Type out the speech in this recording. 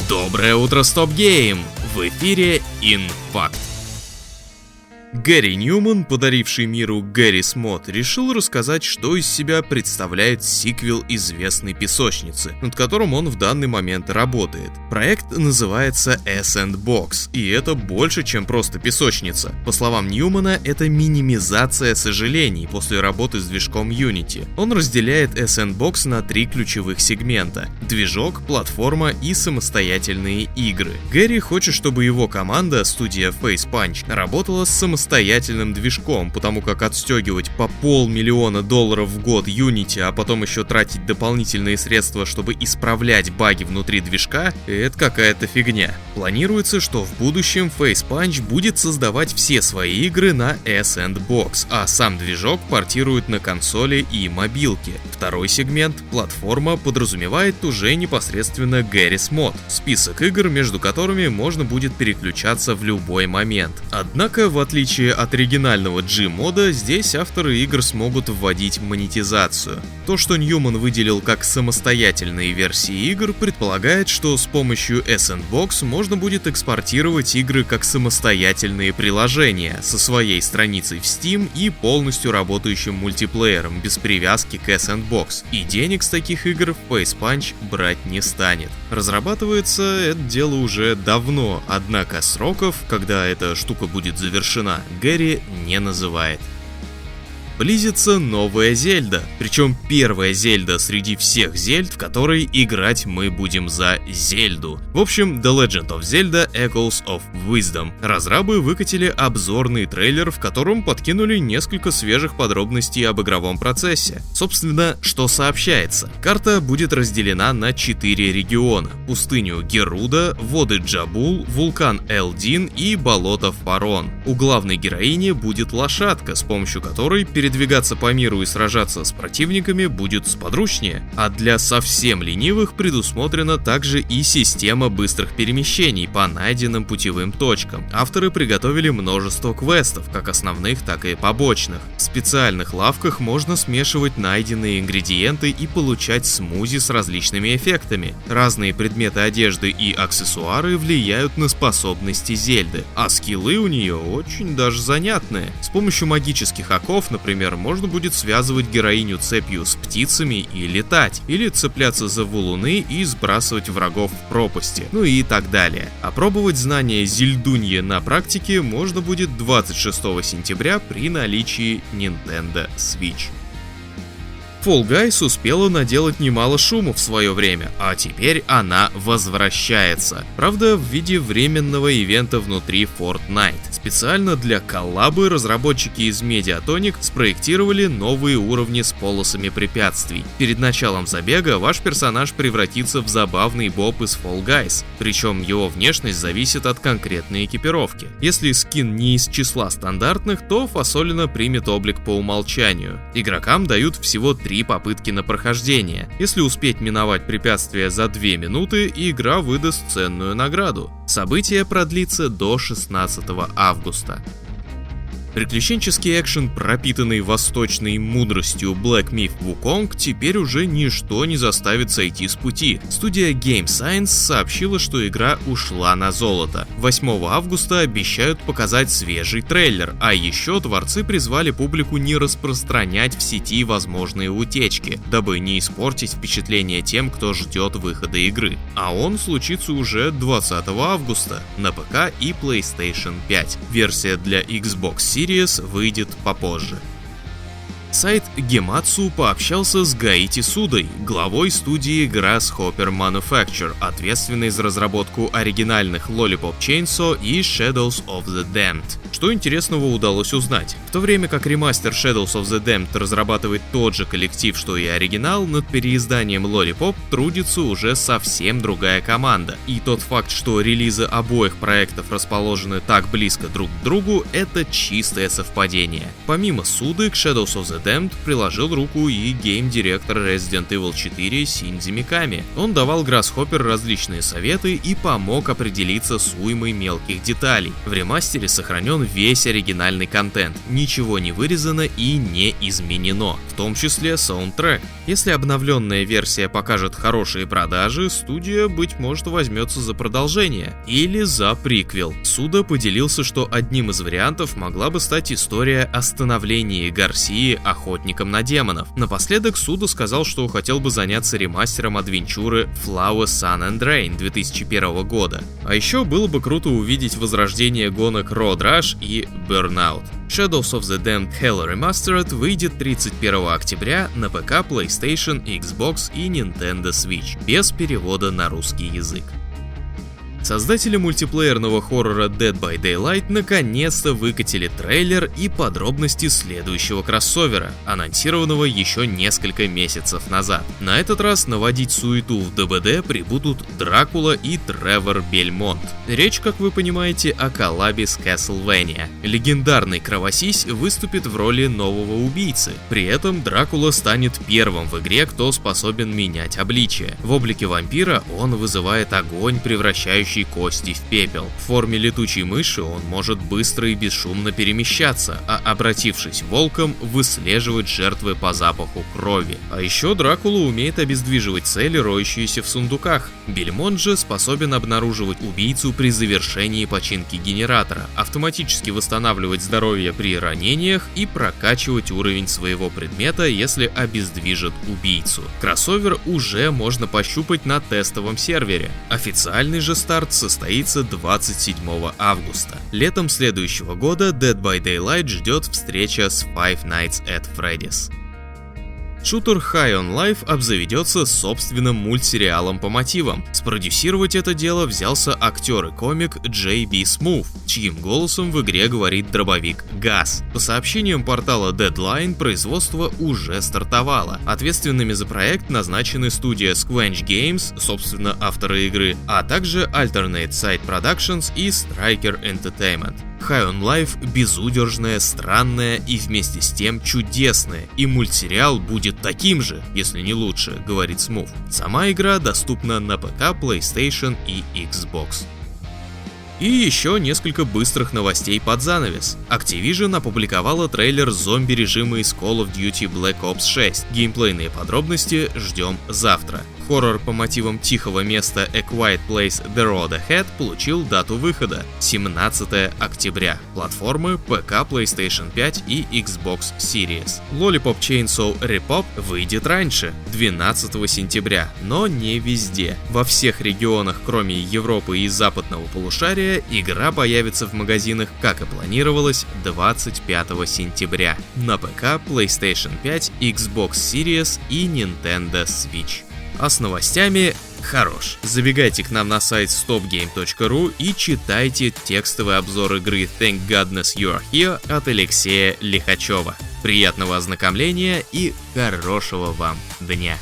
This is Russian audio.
Доброе утро, Стоп Гейм! В эфире Инфакт. Гэри Ньюман, подаривший миру Garry's Mod, решил рассказать, что из себя представляет сиквел известной песочницы, над которым он в данный момент работает. Проект называется Sandbox, и это больше, чем просто песочница. По словам Ньюмана, это минимизация сожалений после работы с движком Unity. Он разделяет Sandbox на три ключевых сегмента: движок, платформа и самостоятельные игры. Гэри хочет, чтобы его команда, студия Face Punch, работала с самостоятельным движком, потому как отстегивать по $500 000 в год Unity, а потом еще тратить дополнительные средства, чтобы исправлять баги внутри движка, это какая-то фигня. Планируется, что в будущем Face Punch будет создавать все свои игры на Sandbox, а сам движок портирует на консоли и мобилки. Второй сегмент, платформа, подразумевает уже непосредственно Garry's Mod, список игр, между которыми можно будет переключаться в любой момент. Однако, в отличие от оригинального G-мода, здесь авторы игр смогут вводить монетизацию. То, что Ньюман выделил как самостоятельные версии игр, предполагает, что с помощью Sandbox можно будет экспортировать игры как самостоятельные приложения со своей страницей в Steam и полностью работающим мультиплеером без привязки к Sandbox. И денег с таких игр Face Punch брать не станет. Разрабатывается это дело уже давно, однако сроков, когда эта штука будет завершена, Гэри не называет. Близится новая Зельда, причем первая Зельда среди всех Зельд, в которой играть мы будем за Зельду. В общем, The Legend of Zelda Echoes of Wisdom. Разрабы выкатили обзорный трейлер, в котором подкинули несколько свежих подробностей об игровом процессе. Собственно, что сообщается? Карта будет разделена на 4 региона: пустыню Геруда, воды Джабул, вулкан Элдин и болото Фарон. У главной героини будет лошадка, с помощью которой передвигаться по миру и сражаться с противниками будет сподручнее, а для совсем ленивых предусмотрена также и система быстрых перемещений по найденным путевым точкам. Авторы приготовили множество квестов, как основных, так и побочных. В специальных лавках можно смешивать найденные ингредиенты и получать смузи с различными эффектами. Разные предметы одежды и аксессуары влияют на способности Зельды, а скиллы у нее очень даже занятные. С помощью магических оков, например, можно будет связывать героиню цепью с птицами и летать, или цепляться за валуны и сбрасывать врагов в пропасти, ну и так далее. Опробовать знания Зельдуньи на практике можно будет 26 сентября при наличии Nintendo Switch. Fall Guys успела наделать немало шума в свое время, а теперь она возвращается. Правда, в виде временного ивента внутри Fortnite. Специально для коллабы разработчики из Mediatonic спроектировали новые уровни с полосами препятствий. Перед началом забега ваш персонаж превратится в забавный боб из Fall Guys, причем его внешность зависит от конкретной экипировки. Если скин не из числа стандартных, то фасолина примет облик по умолчанию. Игрокам дают всего 3 попытки на прохождение. Если успеть миновать препятствия за 2 минуты, игра выдаст ценную награду. Событие продлится до 16 августа. Приключенческий экшен, пропитанный восточной мудростью Black Myth Wukong, теперь уже ничто не заставит сойти с пути. Студия Game Science сообщила, что игра ушла на золото. 8 августа обещают показать свежий трейлер, а еще творцы призвали публику не распространять в сети возможные утечки, дабы не испортить впечатление тем, кто ждет выхода игры. А он случится уже 20 августа на ПК и PlayStation 5. Версия для Xbox Series выйдет попозже. Сайт Gematsu пообщался с Гаити Судой, главой студии Grasshopper Manufacture, ответственной за разработку оригинальных Lollipop Chainsaw и Shadows of the Damned. Что интересного удалось узнать? В то время как ремастер Shadows of the Damned разрабатывает тот же коллектив, что и оригинал, над переизданием Lollipop трудится уже совсем другая команда. И тот факт, что релизы обоих проектов расположены так близко друг к другу, это чистое совпадение. Помимо Суды, к Shadows of the the Damned приложил руку и гейм-директор Resident Evil 4 Синдзи Миками. Он давал Grasshopper различные советы и помог определиться с уймой мелких деталей. В ремастере сохранен весь оригинальный контент, ничего не вырезано и не изменено, в том числе саундтрек. Если обновленная версия покажет хорошие продажи, студия, быть может, возьмется за продолжение или за приквел. Суда поделился, что одним из вариантов могла бы стать история о становлении Гарсии охотником на демонов. Напоследок Суда сказал, что хотел бы заняться ремастером адвенчуры Flower, Sun and Rain 2001 года. А еще было бы круто увидеть возрождение гонок Road Rush и Burnout. Shadows of the Damned Hell Remastered выйдет 31 октября на ПК, PlayStation, Xbox и Nintendo Switch, без перевода на русский язык. Создатели мультиплеерного хоррора Dead by Daylight наконец-то выкатили трейлер и подробности следующего кроссовера, анонсированного еще несколько месяцев назад. На этот раз наводить суету в ДБД прибудут Дракула и Тревор Бельмонт. Речь, как вы понимаете, о коллабе с Castlevania. Легендарный Кровосись выступит в роли нового убийцы. При этом Дракула станет первым в игре, кто способен менять обличие. В облике вампира он вызывает огонь, превращающий кости в пепел. В форме летучей мыши он может быстро и бесшумно перемещаться, а обратившись волком, выслеживать жертвы по запаху крови. А еще Дракула умеет обездвиживать цели, роющиеся в сундуках. Бельмонт же способен обнаруживать убийцу при завершении починки генератора, автоматически восстанавливать здоровье при ранениях и прокачивать уровень своего предмета, если обездвижит убийцу. Кроссовер уже можно пощупать на тестовом сервере. Официальный же старт состоится 27 августа. Летом следующего года Dead by Daylight ждет встреча с Five Nights at Freddy's. Шутер High on Life обзаведется собственным мультсериалом по мотивам. Спродюсировать это дело взялся актер и комик J.B. Smoove, чьим голосом в игре говорит дробовик Газ. По сообщениям портала Deadline, производство уже стартовало. Ответственными за проект назначены студия Squanch Games, собственно авторы игры, а также Alternate Side Productions и Striker Entertainment. High on Life безудержная, странная и вместе с тем чудесная, и мультсериал будет таким же, если не лучше, говорит Smoove. Сама игра доступна на ПК, PlayStation и Xbox. И еще несколько быстрых новостей под занавес. Activision опубликовала трейлер зомби-режима из Call of Duty Black Ops 6. Геймплейные подробности ждем завтра. Хоррор по мотивам тихого места A Quiet Place The Road Ahead получил дату выхода – 17 октября. Платформы ПК, PlayStation 5 и Xbox Series. Lollipop Chainsaw Repop выйдет раньше – 12 сентября, но не везде. Во всех регионах, кроме Европы и западного полушария, игра появится в магазинах, как и планировалось, 25 сентября. На ПК, PlayStation 5, Xbox Series и Nintendo Switch. А с новостями хорош. Забегайте к нам на сайт stopgame.ru и читайте текстовый обзор игры Thank Goodness You're Here от Алексея Лихачева. Приятного ознакомления и хорошего вам дня!